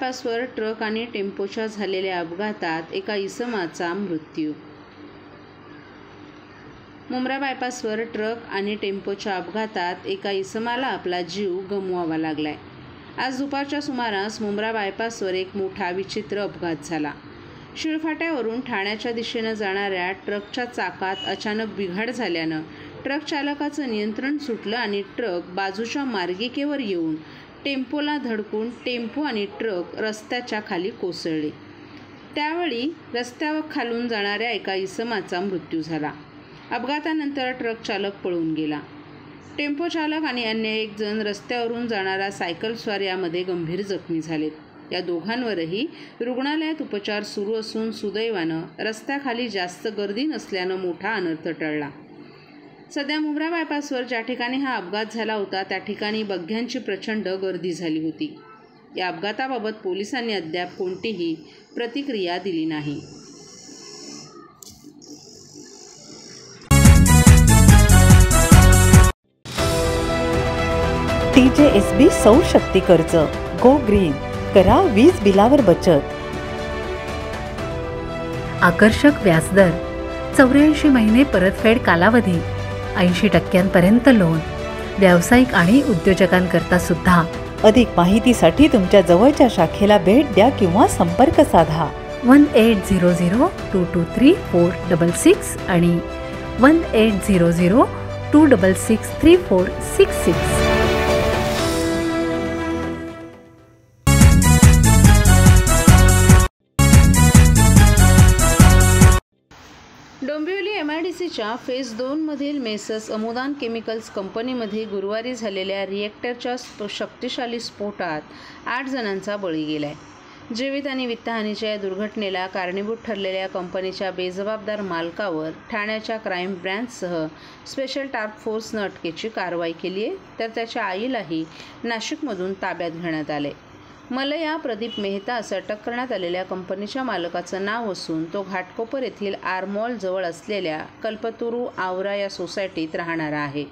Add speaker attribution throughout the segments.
Speaker 1: बायपासवर truck आणि टेम्पोच्या झालेल्या अपघातात एका इसमाचा मृत्यू। मुंब्रा बायपासवर ट्रक आणि टेम्पोच्या अपघातात एका इसमाला आपला जीव गमवावा लागलाय। आज दुपारच्या सुमारास मुंब्रा बायपासवर एक मोठा विचित्र अपघात झाला। शिळफाट्यावरून ठाण्याच्या दिशेने जाणाऱ्या ट्रकच्या चाकात अचानक बिघाड झाल्यानं ट्रक चालकाचं नियंत्रण सुटलं आणि ट्रक बाजूच्या मार्गिकेवर येऊन टेम्पोला धडकून टेम्पो आणि ट्रक रस्त्याच्या खाली कोसळले। त्यावेळी रस्त्यावर खालून जाणाऱ्या एका इसमाचा मृत्यू झाला। अपघातानंतर ट्रक चालक पळून गेला। टेम्पो चालक आणि अन्य एक जण रस्त्यावरून जाणारा सायकलस्वार यामध्ये गंभीर जखमी झालेत। या दोघांवरही रुग्णालयात उपचार सुरू असून सुदैवानं रस्त्याखाली जास्त गर्दी नसल्यानं मोठा अनर्थ टळला। सध्या मुंब्रा बायपासवर ज्या ठिकाणी हा अपघात झाला होता त्या ठिकाणी बघ्यांची प्रचंड गर्दी झाली होती। या अपघाताबाबत पोलिसांनी अद्याप कोणतीही प्रतिक्रिया दिली नाही।
Speaker 2: TJSB सौर शक्ती कर्ज गो ग्रीन, करा वीज बिलावर बचत।
Speaker 3: आकर्षक व्याजदर, 84 महिने परतफेड कालावधी, 80% लोन, व्यावसायिक आणि उद्योजकांकरता सुद्धा।
Speaker 2: अधिक माहितीसाठी तुमच्या जवळच्या शाखेला भेट द्या किंवा संपर्क साधा
Speaker 3: 1800-223-466 आणि 1800-266-3466।
Speaker 1: डोंबिवली MIDCच्या फेज 2 मधील मेसर्स अमुदान केमिकल्स कंपनीमध्ये गुरुवारी झालेल्या रिएक्टरच्या शक्तिशाली स्फोटात 8 जणांचा बळी गेलाय। जीवित आणि वित्तहानीच्या या दुर्घटनेला कारणीभूत ठरलेल्या कंपनीच्या बेजबाबदार मालकावर ठाण्याच्या क्राईम ब्रँचसह स्पेशल टास्क फोर्सनं अटकेची कारवाई केली आहे, तर त्याच्या आईलाही नाशिकमधून ताब्यात घेण्यात आले। मलया प्रदीप मेहता असं अटक करण्यात आलेल्या कंपनीच्या मालकाचं नाव असून तो घाटकोपर येथील आरमॉल जवळ असलेल्या कल्पतरू आवरा या सोसायटीत राहणारा आहे।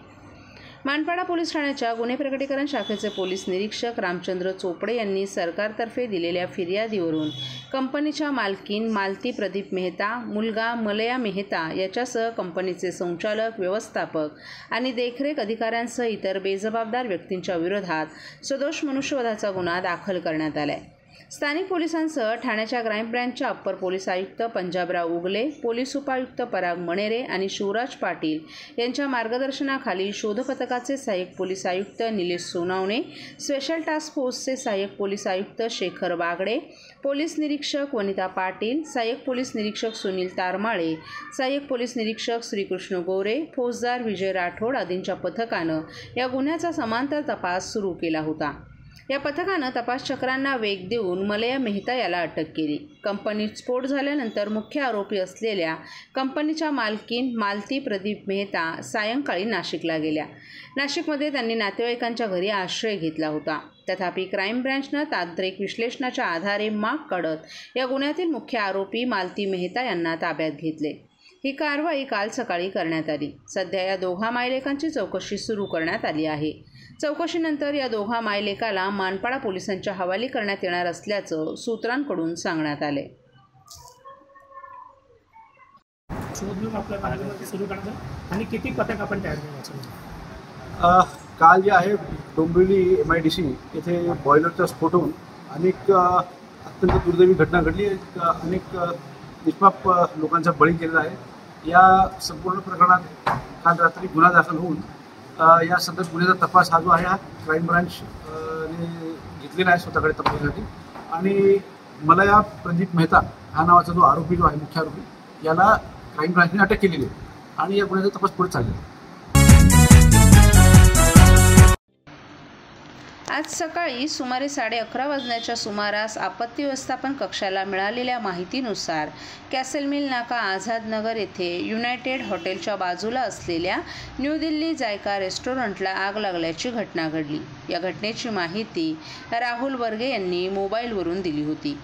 Speaker 1: मानपाडा पोलीस ठाण्याच्या गुन्हे प्रकटीकरण शाखेचे पोलीस निरीक्षक रामचंद्र चोपडे यांनी सरकारतर्फे दिलेल्या फिर्यादीवरून कंपनीच्या मालकीन मालती प्रदीप मेहता, मुलगा मलया मेहता याच्यासह कंपनीचे संचालक, व्यवस्थापक आणि देखरेख अधिकाऱ्यांसह इतर बेजबाबदार व्यक्तींच्या विरोधात सदोष मनुष्यवधाचा गुन्हा दाखल करण्यात आला आहे। स्थानिक पोलिसांसह ठाण्याच्या क्राईम ब्रँचच्या अप्पर पोलीस आयुक्त पंजाबराव उगले, पोलीस उपायुक्त पराग मणेरे आणि शिवराज पाटील यांच्या मार्गदर्शनाखाली शोध पथकाचे सहाय्यक पोलीस आयुक्त निलेश सोनावणे, स्पेशल टास्क फोर्सचे सहाय्यक पोलीस आयुक्त शेखर बागडे, पोलीस निरीक्षक वनिता पाटील, सहाय्यक पोलीस निरीक्षक सुनील तारमाळे, सहाय्यक पोलीस निरीक्षक श्रीकृष्ण गोरे, फौजदार विजय राठोड आदींच्या पथकानं या गुन्ह्याचा समांतर तपास सुरू केला होता। या पथकानं तपास चक्रांना वेग देऊन मलया मेहता याला अटक केली। कंपनीत स्फोट झाल्यानंतर मुख्य आरोपी असलेल्या कंपनीच्या मालकीन मालती प्रदीप मेहता सायंकाळी नाशिकला गेल्या। नाशिकमध्ये त्यांनी नातेवाईकांच्या घरी आश्रय घेतला होता। तथापि क्राईम ब्रँचनं तांत्रिक विश्लेषणाच्या आधारे माग काढत या गुन्ह्यातील मुख्य आरोपी मालती मेहता यांना ताब्यात घेतले। ही कारवाई काल सकाळी करण्यात आली। सध्या या दोघा मायलेकांची चौकशी सुरू करण्यात आली आहे। चौकशीनंतर या दोघा मायलेकाला मानपाडा पोलिसांच्या हवाली करण्यात येणार असल्याचं सूत्रांकडून सांगण्यात आले।
Speaker 4: आणि किती पथक आपण तयार केलं?
Speaker 5: काल जे आहे डोंबिवली MIDC येथे बॉयलरचा स्फोट होऊन अनेक अत्यंत दुर्दैवी घटना घडली। अनेक निष्पाप लोकांचा बळी गेलेला आहे। या संपूर्ण प्रकरणात काल रात्री गुन्हा दाखल होऊन या सदर गुन्ह्याचा तपास हा जो आहे हा क्राईम ब्रांच ने घेतलेला आहे स्वतःकडे तपासासाठी। आणि मलया प्रदीप मेहता हा नावाचा जो आरोपी जो आहे मुख्य आरोपी याला क्राईम ब्रांचने अटक केलेली आहे आणि या गुन्ह्याचा तपास पुढे चाललेला आहे।
Speaker 1: आज सकाळी सुमारे 11:30 वाजण्याच्या सुमारास आपत्ती व्यवस्थापन कक्षाला मिळालेल्या माहितीनुसार कॅसल मिल नाका आझाद नगर येथे युनायटेड हॉटेलच्या बाजूला असलेल्या न्यू दिल्ली जायका रेस्टॉरंटला आग लागल्याची घटना घडली। या घटनेची माहिती राहुल वर्गे यांनी मोबाईलवरून दिली होती।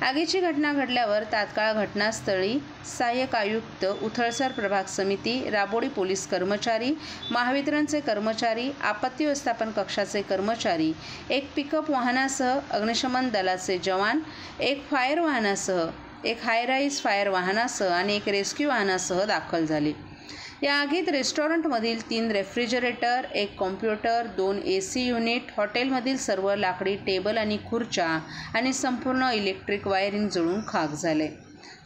Speaker 1: आगीची घटना घडल्यावर तात्काळ घटनास्थळी सहाय्यक आयुक्त, उथळसर प्रभाग समिती, राबोडी पोलीस कर्मचारी, महावितरणचे कर्मचारी, आपत्ती व्यवस्थापन कक्षाचे कर्मचारी, एक पिकअप वाहनासह अग्निशमन दलाचे जवान, एक फायर वाहनासह, एक हायराईज फायर वाहनासह आणि एक रेस्क्यू वाहनासह दाखल झाले. या आगीत रेस्टॉरंटमधील 3 रेफ्रिजरेटर, 1 कॉम्प्युटर, 2 AC युनिट, हॉटेलमधील सर्व लाकडी टेबल आणि खुर्च्या आणि संपूर्ण इलेक्ट्रिक वायरिंग जळून खाक झाले.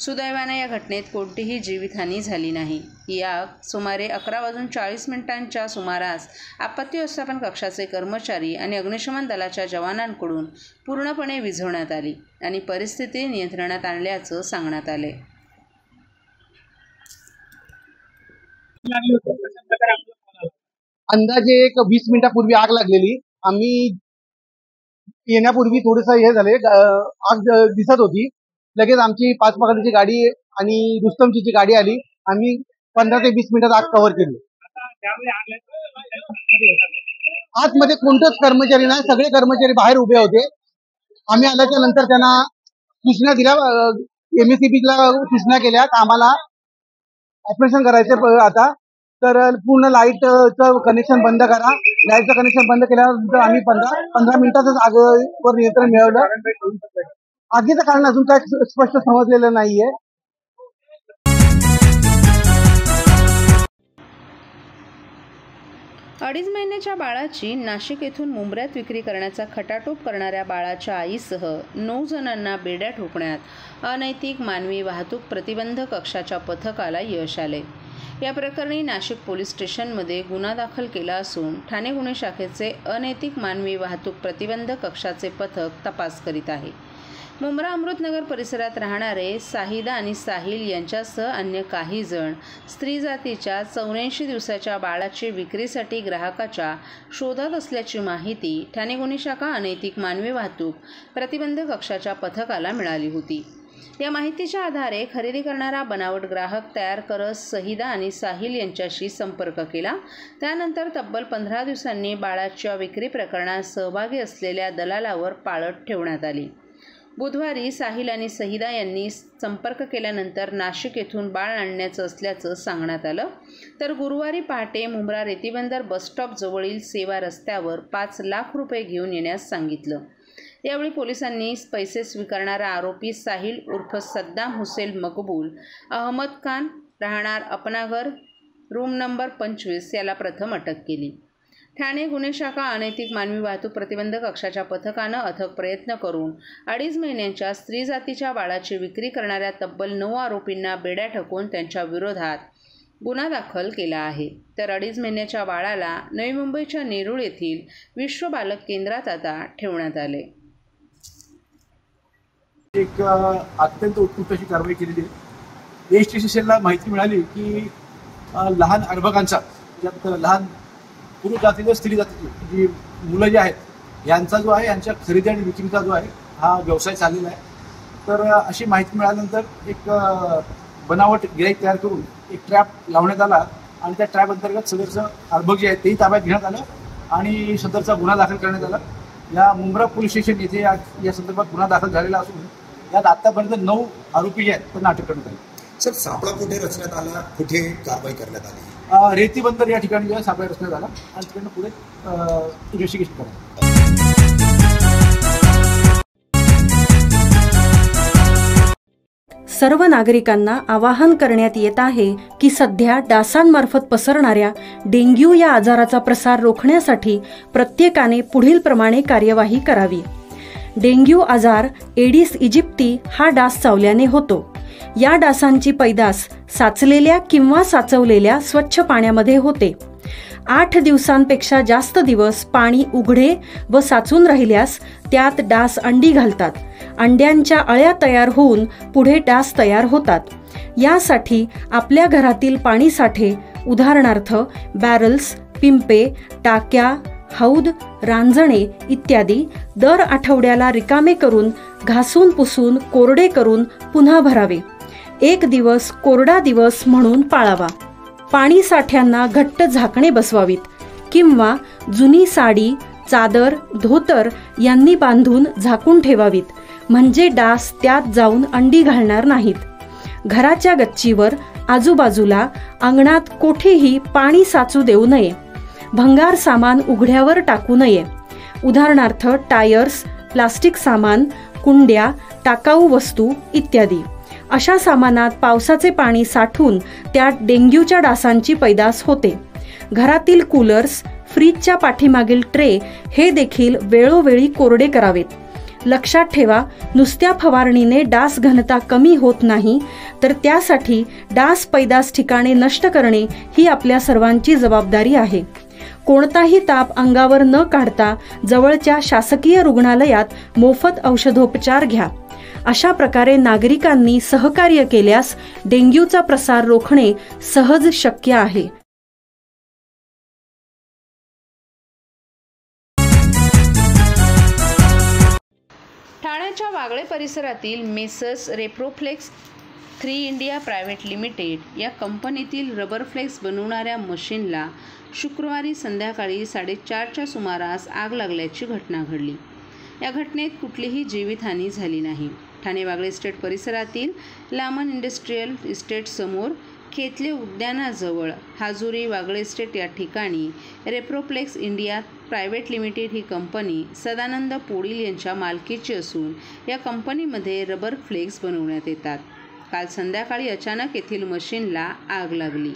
Speaker 1: सुदैवाने या घटनेत कोणतीही जीवितहानी झाली नाही. ही आग सुमारे 11:40 सुमारास आपत्ती व्यवस्थापन कक्षाचे कर्मचारी आणि अग्निशमन दलाच्या जवानांकडून पूर्णपणे विझवण्यात आली आणि परिस्थिती नियंत्रणात आणल्याचं सांगण्यात आले.
Speaker 6: अंदाजे एक 20 मिनिटापूर्वी आग लागलेली. आम्ही येण्यापूर्वी थोडंसं हे झाले, आग दिसत होती. लगेच आमची 5 पगाराची गाडी आणि रुस्तमची गाडी आली. आम्ही 15 ते 20 मिनिटात आग कव्हर केली. आतमध्ये कोणतेच कर्मचारी नाही, सगळे कर्मचारी बाहेर उभे होते. आम्ही आल्याच्या नंतर त्यांना सूचना दिल्या, MSCBला सूचना केल्या आम्हाला ऑपरेशन करायचं आता, तर पूर्ण लाईटचं कनेक्शन बंद करा. लाईटचं कनेक्शन बंद केल्यानंतर आम्ही 15 मिनिटातच आगीवर नियंत्रण मिळवलं. आगीचं कारण अजून काय स्पष्ट समजलेलं नाहीये.
Speaker 1: अडीच महिन्याच्या बाळाची नाशिक येथून मुंब्र्यात विक्री करण्याचा खटाटोप करणाऱ्या बाळाच्या आईसह 9 जणांना बेड्या ठोकण्यात अनैतिक मानवी वाहतूक प्रतिबंध कक्षाच्या पथकाला यश आले. या प्रकरणी नाशिक पोलीस स्टेशनमध्ये गुन्हा दाखल केला असून ठाणे गुन्हे शाखेचे अनैतिक मानवी वाहतूक प्रतिबंध कक्षाचे पथक तपास करीत आहे. मुंब्रा अमृतनगर परिसरात राहणारे साहिदा आणि साहिल यांच्यासह अन्य काही जण स्त्री जातीच्या 84 दिवसाच्या बाळाची विक्रीसाठी ग्राहकाच्या शोधात असल्याची माहिती ठाणे गुन्हे शाखा अनैतिक मानवी वाहतूक प्रतिबंध कक्षाच्या पथकाला मिळाली होती. या माहितीच्या आधारे खरेदी करणारा बनावट ग्राहक तयार करत सहिदा आणि साहिल यांच्याशी संपर्क केला. त्यानंतर तब्बल 15 दिवसांनी बाळाच्या विक्री प्रकरणात सहभागी असलेल्या दलालावर पाळत ठेवण्यात आली. बुधवारी साहिल आणि सहिदा यांनी संपर्क केल्यानंतर नाशिक येथून बाळ आणण्याचं असल्याचं सांगण्यात आलं, तर गुरुवारी पहाटे मुंब्रा रेतीबंदर बसस्टॉप जवळील सेवा रस्त्यावर 5 लाख रुपये घेऊन येण्यास सांगितलं. यावेळी पोलिसांनी पैसे स्वीकारणारा आरोपी साहिल उर्फ सद्दाम हुसेन मकबूल अहमद खान राहणार अपनागर रूम नंबर 25 याला प्रथम अटक केली. ठाणे गुन्हे शाखा अनैतिक मानवी वाहतूक प्रतिबंध कक्षाच्या पथकानं अथक प्रयत्न करून 2.5 महिन्यांच्या स्त्री जातीच्या बाळाची विक्री करणाऱ्या तब्बल 9 आरोपींना बेड्या ठोकून त्यांच्या विरोधात गुन्हा दाखल केला आहे. तर 2.5 महिन्याच्या बाळाला नवी मुंबईच्या नेरूळ येथील विश्व बालक केंद्रात आता ठेवण्यात आले.
Speaker 5: एक अत्यंत उत्कृष्ट अशी कारवाई केलेली आहे. STCCला माहिती मिळाली की लहान अर्भकांचा, ज्यात लहान पुरुष जातीचे स्त्री जातीची जी मुलं जी आहेत यांचा जो आहे, यांच्या खरेदी आणि विक्रीचा जो आहे हा व्यवसाय चाललेला आहे. तर अशी माहिती मिळाल्यानंतर एक बनावट गिराईक तयार करून एक ट्रॅप लावण्यात आला आणि त्या ट्रॅप अंतर्गत सदरचं अर्भक जे आहे तेही ताब्यात घेण्यात आलं आणि सदरचा गुन्हा दाखल करण्यात आला. या मुंब्रा पोलीस स्टेशन येथे या संदर्भात गुन्हा दाखल झालेला असून यात आतापर्यंत 9 आरोपी जे आहेत त्यांना अटक करण्यात आली.
Speaker 7: सर, सापळा कुठे रचण्यात आला, कुठे कारवाई करण्यात आली?
Speaker 5: रेतीबंदर या ठिकाणी जो सापळा रचण्यात आला आणि तिकडनं पुढे इन्व्हेस्टिगेशन करण्यात.
Speaker 8: सर्व नागरिकांना आवाहन करण्यात येत आहे की सध्या डासांमार्फत पसरणाऱ्या डेंग्यू या आजाराचा प्रसार रोखण्यासाठी प्रत्येकाने पुढील प्रमाणे कार्यवाही करावी. डेंग्यू आजार एडिस इजिप्ती हा डास चावल्याने होतो. या डासांची पैदास साचलेल्या किंवा साचवलेल्या स्वच्छ पाण्यामध्ये होते. 8 दिवसांपेक्षा जास्त दिवस पाणी उघडे व साचून राहिल्यास त्यात डास अंडी घालतात. अंड्यांच्या अळ्या तयार होऊन पुढे डास तयार होतात. यासाठी आपल्या घरातील पाणी साठे, उदाहरणार्थ बॅरल्स, पिंपे, टाक्या, हौद, रांजणे इत्यादी दर आठवड्याला रिकामे करून घासून पुसून कोरडे करून पुन्हा भरावे. 1 दिवस कोरडा दिवस म्हणून पाळावा. पाणी साठ्यांना घट्ट झाकणे बसवावीत किंवा जुनी साडी, चादर, धोतर यांनी बांधून झाकून ठेवावीत म्हणजे डास त्यात जाऊन अंडी घालणार नाहीत. घराच्या गच्चीवर, आजूबाजूला, अंगणात कोठेही पाणी साचू देऊ नये. भंगार सामान उघड्यावर टाकू नये. उदाहरणार्थ टायर्स, प्लास्टिक सामान, कुंड्या, टाकाऊ वस्तू इत्यादी. अशा सामानात पावसाचे पाणी साठून त्यात डेंग्यूच्या डासांची पैदास होते. घरातील कूलर्स, फ्रीजच्या पाठीमागील ट्रे हे देखील वेळोवेळी कोरडे करावेत. लक्षात ठेवा, नुसत्या फवारणीने डास घनता कमी होत नाही, तर त्यासाठी डास पैदास ठिकाणे नष्ट करणे ही आपल्या सर्वांची जबाबदारी आहे. कोणताही ताप अंगावर न काढता जवळच्या शासकीय रुग्णालयात मोफत औषधोपचार घ्या. अशा प्रकारे नागरिकांनी सहकार्य केल्यास डेंग्यूचा प्रसार रोखणे सहज शक्य आहे.
Speaker 1: ठाण्याच्या वागळे परिसरातील मेसर्स रेप्रोफ्लेक्स 3 इंडिया प्रायव्हेट लिमिटेड या कंपनीतील रबर फ्लेक्स बनवणाऱ्या मशीनला शुक्रवारी संध्याकाळी 4:30च्या सुमारास आग लागल्याची घटना घडली. या घटनेत कुठलीही जीवितहानी झाली नाही. ठाणे वागळे इस्टेट परिसरातील लामन इंडस्ट्रीयल इस्टेट समोर खेतले उद्यानाजवळ हाजुरी वागळे इस्टेट या ठिकाणी रेप्रोफ्लेक्स इंडिया प्रायव्हेट लिमिटेड ही कंपनी सदानंद पोडील यांच्या मालकीची असून या कंपनीमध्ये रबर फ्लेक्स बनवण्यात येतात. काल संध्याकाळी अचानक येथील मशीनला आग लागली.